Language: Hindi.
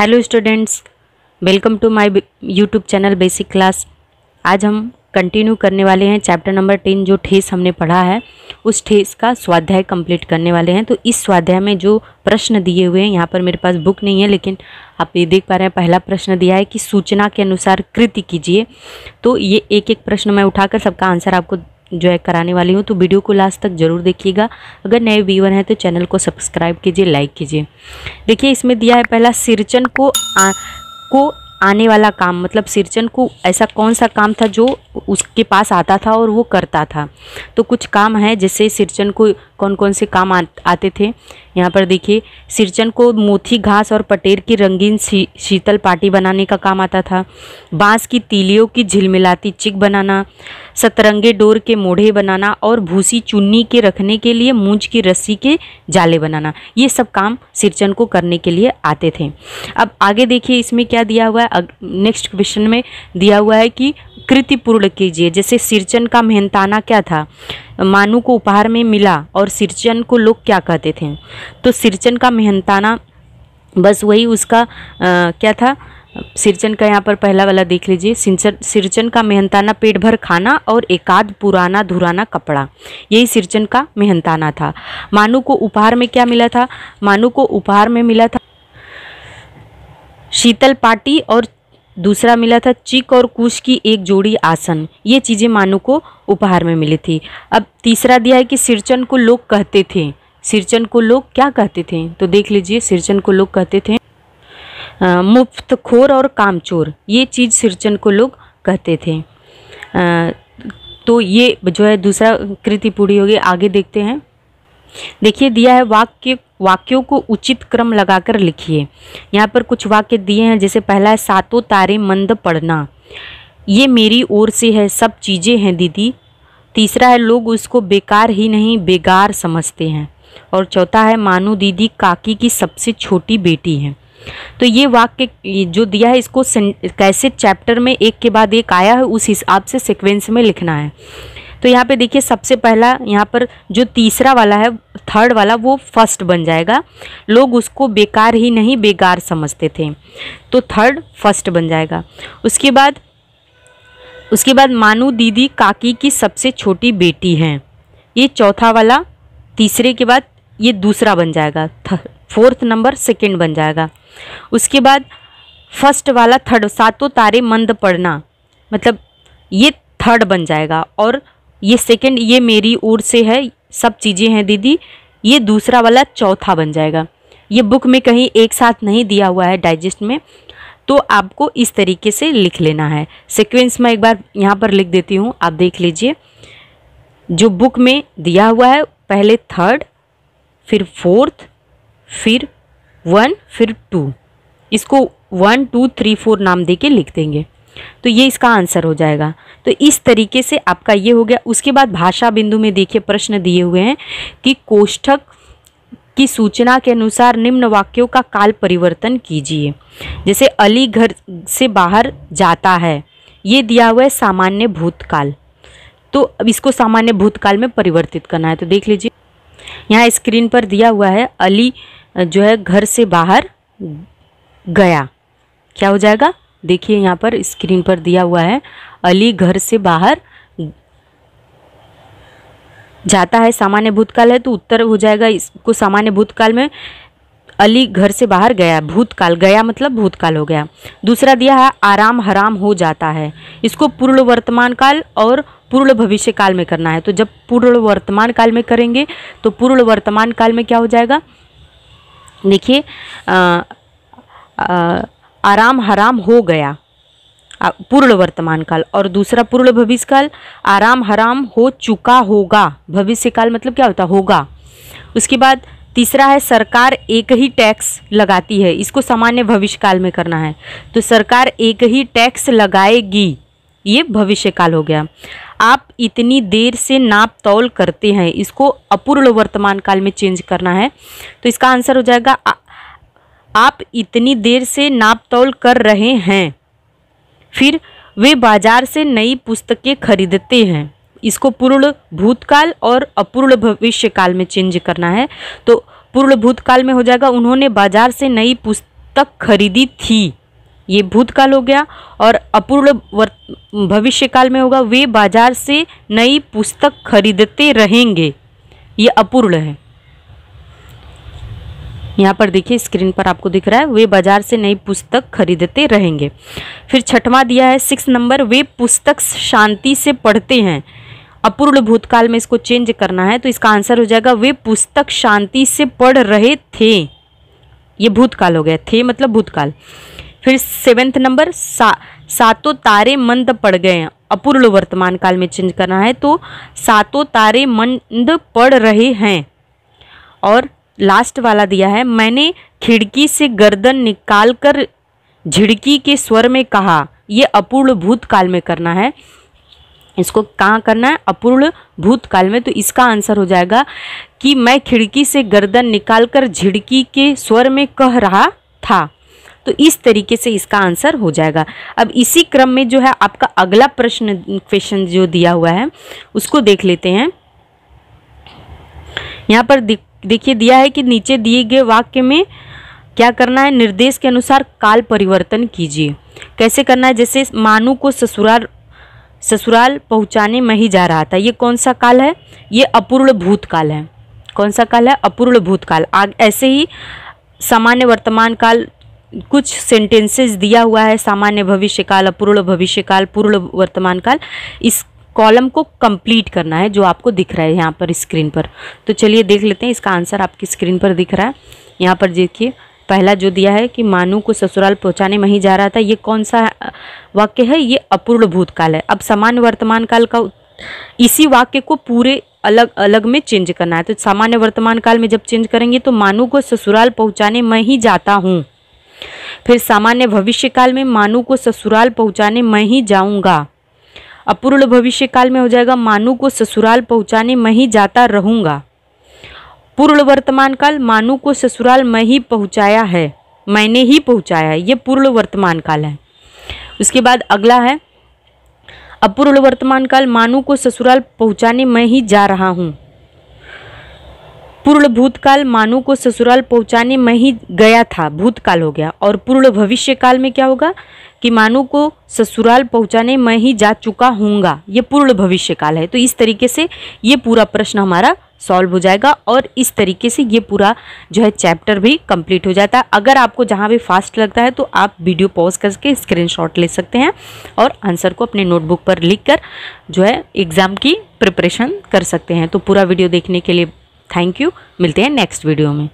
Hello students, welcome to my YouTube channel basic class. आज हम कंटिन्यू करने वाले हैं चैप्टर नंबर 10 जो ठेस हमने पढ़ा है उस ठेस का स्वाध्याय कंप्लीट करने वाले हैं। तो इस स्वाध्याय में जो प्रश्न दिए हुए हैं, यहाँ पर मेरे पास बुक नहीं है लेकिन आप ये देख पा रहे हैं, पहला प्रश्न दिया है कि सूचना के अनुसार कृति कीजिए। तो ये एक एक प्रश्न मैं उठाकर सबका आंसर आपको जो है कराने वाली हूँ, तो वीडियो को लास्ट तक जरूर देखिएगा। अगर नए व्यूअर हैं तो चैनल को सब्सक्राइब कीजिए, लाइक कीजिए। देखिए इसमें दिया है पहला, सिरचन को आने वाला काम, मतलब सिरचन को ऐसा कौन सा काम था जो उसके पास आता था और वो करता था। तो कुछ काम है जैसे सिरचन को कौन कौन से काम आते थे। यहाँ पर देखिए, सिरचन को मोथी घास और पटेर की रंगीन शीतल पाटी बनाने का काम आता था। बांस की तीलियों की झिलमिलाती चिक बनाना, सतरंगे डोर के मोढ़े बनाना और भूसी चुन्नी के रखने के लिए मूंज की रस्सी के जाले बनाना, ये सब काम सिरचन को करने के लिए आते थे। अब आगे देखिए इसमें क्या दिया हुआ है। नेक्स्ट क्वेश्चन में दिया हुआ है कि कृति पूर्ण कीजिए। जैसे सिरचन का मेहनताना क्या था, मानू को उपहार में मिला और सिरचन को लोग क्या कहते थे। तो सिरचन का मेहनताना बस वही उसका क्या था, सिरचन का यहाँ पर पहला वाला देख लीजिए। सिरचन का मेहनताना पेट भर खाना और एकाध पुराना धुराना कपड़ा, यही सिरचन का मेहनताना था। मानू को उपहार में क्या मिला था, मानू को उपहार में मिला था शीतल पाटी और दूसरा मिला था चिक और कुश की एक जोड़ी आसन, ये चीज़ें मानू को उपहार में मिली थी। अब तीसरा दिया है कि सिरचन को लोग कहते थे, सिरचन को लोग क्या कहते थे, तो देख लीजिए सिरचन को लोग कहते थे मुफ्तखोर और कामचोर, ये चीज़ सिरचन को लोग कहते थे। तो ये जो है दूसरा कृति पूरी होगी। आगे देखते हैं। देखिए दिया है वाक्यों को उचित क्रम लगाकर लिखिए। यहाँ पर कुछ वाक्य दिए हैं, जैसे पहला है सातों तारे मंद पड़ना, ये मेरी ओर से है, सब चीज़ें हैं दीदी। तीसरा है लोग उसको बेकार ही नहीं बेगार समझते हैं। और चौथा है मानू दीदी काकी की सबसे छोटी बेटी है। तो ये वाक्य जो दिया है इसको कैसे चैप्टर में एक के बाद एक आया है उस हिसाब से सीक्वेंस में लिखना है। तो यहाँ पे देखिए सबसे पहला यहाँ पर जो तीसरा वाला है, थर्ड वाला, वो फर्स्ट बन जाएगा। लोग उसको बेकार ही नहीं बेगार समझते थे, तो थर्ड फर्स्ट बन जाएगा। उसके बाद मानू दीदी काकी की सबसे छोटी बेटी हैं, ये चौथा वाला तीसरे के बाद ये दूसरा बन जाएगा, फोर्थ नंबर सेकंड बन जाएगा। उसके बाद फर्स्ट वाला थर्ड, सातों तारे मंद पड़ना, मतलब ये थर्ड बन जाएगा। और ये सेकंड, ये मेरी ओर से है, सब चीज़ें हैं दीदी, ये दूसरा वाला चौथा बन जाएगा। ये बुक में कहीं एक साथ नहीं दिया हुआ है डाइजेस्ट में, तो आपको इस तरीके से लिख लेना है। सीक्वेंस में एक बार यहाँ पर लिख देती हूँ, आप देख लीजिए। जो बुक में दिया हुआ है, पहले थर्ड, फिर फोर्थ, फिर 1, फिर 2, इसको 1 2 3 4 नाम दे के लिख देंगे, तो ये इसका आंसर हो जाएगा। तो इस तरीके से आपका ये हो गया। उसके बाद भाषा बिंदु में देखिए प्रश्न दिए हुए हैं कि कोष्ठक की सूचना के अनुसार निम्न वाक्यों का काल परिवर्तन कीजिए। जैसे अली घर से बाहर जाता है, ये दिया हुआ है सामान्य भूतकाल, तो अब इसको सामान्य भूतकाल में परिवर्तित करना है। तो देख लीजिए यहाँ स्क्रीन पर दिया हुआ है, अली जो है घर से बाहर गया, क्या हो जाएगा, देखिए यहाँ पर स्क्रीन पर दिया हुआ है अली घर से बाहर जाता है, सामान्य भूतकाल है, तो उत्तर हो जाएगा इसको सामान्य भूतकाल में अली घर से बाहर गया, भूतकाल, गया मतलब भूतकाल हो गया। दूसरा दिया है आराम हराम हो जाता है, इसको पूर्ण वर्तमान काल और पूर्ण भविष्य काल में करना है। तो जब पूर्ण वर्तमान काल में करेंगे तो पूर्ण वर्तमान काल में क्या हो जाएगा, देखिए आराम हराम हो गया, पूर्ण वर्तमान काल। और दूसरा पूर्ण भविष्य काल, आराम हराम हो चुका होगा, भविष्य काल मतलब क्या होता होगा। उसके बाद तीसरा है सरकार एक ही टैक्स लगाती है, इसको सामान्य भविष्य काल में करना है। तो सरकार एक ही टैक्स लगाएगी, ये भविष्य काल हो गया। आप इतनी देर से नाप तौल करते हैं, इसको अपूर्ण वर्तमान काल में चेंज करना है। तो इसका आंसर हो जाएगा आप इतनी देर से नाप तौल कर रहे हैं। फिर वे बाजार से नई पुस्तकें खरीदते हैं, इसको पूर्ण भूतकाल और अपूर्ण भविष्य काल में चेंज करना है। तो पूर्ण भूतकाल में हो जाएगा उन्होंने बाजार से नई पुस्तक खरीदी थी, ये भूतकाल हो गया। और अपूर्ण भविष्यकाल में होगा वे बाजार से नई पुस्तक खरीदते रहेंगे, ये अपूर्ण है। यहाँ पर देखिए स्क्रीन पर आपको दिख रहा है वे बाजार से नई पुस्तक खरीदते रहेंगे। फिर छठवां दिया है 6 नंबर, वे पुस्तक शांति से पढ़ते हैं। अपूर्ण भूतकाल में इसको चेंज करना है तो इसका आंसर हो जाएगा वे पुस्तक शांति से पढ़ रहे थे, ये भूतकाल हो गया, थे मतलब भूतकाल। फिर 7 नंबर, सातों तारे मंद पड़ गए हैं, अपूर्ण वर्तमान काल में चेंज करना है तो सातों तारे मंद पड़ रहे हैं। और लास्ट वाला दिया है मैंने खिड़की से गर्दन निकालकर झिड़की के स्वर में कहा, ये अपूर्ण भूतकाल में करना है। इसको कहाँ करना है? अपूर्ण भूतकाल में। तो इसका आंसर हो जाएगा कि मैं खिड़की से गर्दन निकालकर झिड़की के स्वर में कह रहा था। तो इस तरीके से इसका आंसर हो जाएगा। अब इसी क्रम में जो है आपका अगला क्वेश्चन जो दिया हुआ है उसको देख लेते हैं। यहाँ पर देखिए दिया है कि नीचे दिए गए वाक्य में क्या करना है, निर्देश के अनुसार काल परिवर्तन कीजिए। कैसे करना है? जैसे मानू को ससुराल पहुंचाने में ही जा रहा था, ये कौन सा काल है? ये अपूर्ण भूतकाल है। कौन सा काल है? अपूर्ण भूतकाल। ऐसे ही सामान्य वर्तमान काल कुछ सेंटेंसेस दिया हुआ है, सामान्य भविष्यकाल, अपूर्ण भविष्यकाल, पूर्ण वर्तमान काल। इस कॉलम को कंप्लीट करना है जो आपको दिख रहा है यहाँ पर स्क्रीन पर। तो चलिए देख लेते हैं, इसका आंसर आपकी स्क्रीन पर दिख रहा है। यहाँ पर देखिए पहला जो दिया है कि मानू को ससुराल पहुँचाने में ही जा रहा था, ये कौन सा वाक्य है? ये अपूर्ण भूतकाल है। अब सामान्य वर्तमान काल का इसी वाक्य को पूरे अलग अलग में चेंज करना है। तो सामान्य वर्तमान काल में जब चेंज करेंगे तो मानू को ससुराल पहुँचाने मैं ही जाता हूँ। फिर सामान्य भविष्य काल में मानू को ससुराल पहुँचाने मैं ही जाऊँगा। अपूर्ण भविष्य काल में हो जाएगा मानू को ससुराल पहुँचाने मैं ही जाता रहूँगा। पूर्ण वर्तमान काल मानू को ससुराल मैं ही पहुँचाया है, मैंने ही पहुँचाया है, ये पूर्ण वर्तमान काल है। उसके बाद अगला है अपूर्ण वर्तमान काल मानू को ससुराल पहुँचाने मैं ही जा रहा हूँ। पूर्ण भूतकाल मानू को ससुराल पहुँचाने मैं ही गया था, भूतकाल हो गया। और पूर्ण भविष्य काल में क्या होगा कि मानू को ससुराल पहुँचाने मैं ही जा चुका हूँगा, ये पूर्ण भविष्य काल है। तो इस तरीके से ये पूरा प्रश्न हमारा सॉल्व हो जाएगा और इस तरीके से ये पूरा जो है चैप्टर भी कंप्लीट हो जाता है। अगर आपको जहाँ भी फास्ट लगता है तो आप वीडियो पॉज करके स्क्रीनशॉट ले सकते हैं और आंसर को अपने नोटबुक पर लिखकर जो है एग्ज़ाम की प्रिपरेशन कर सकते हैं। तो पूरा वीडियो देखने के लिए थैंक यू। मिलते हैं नेक्स्ट वीडियो में।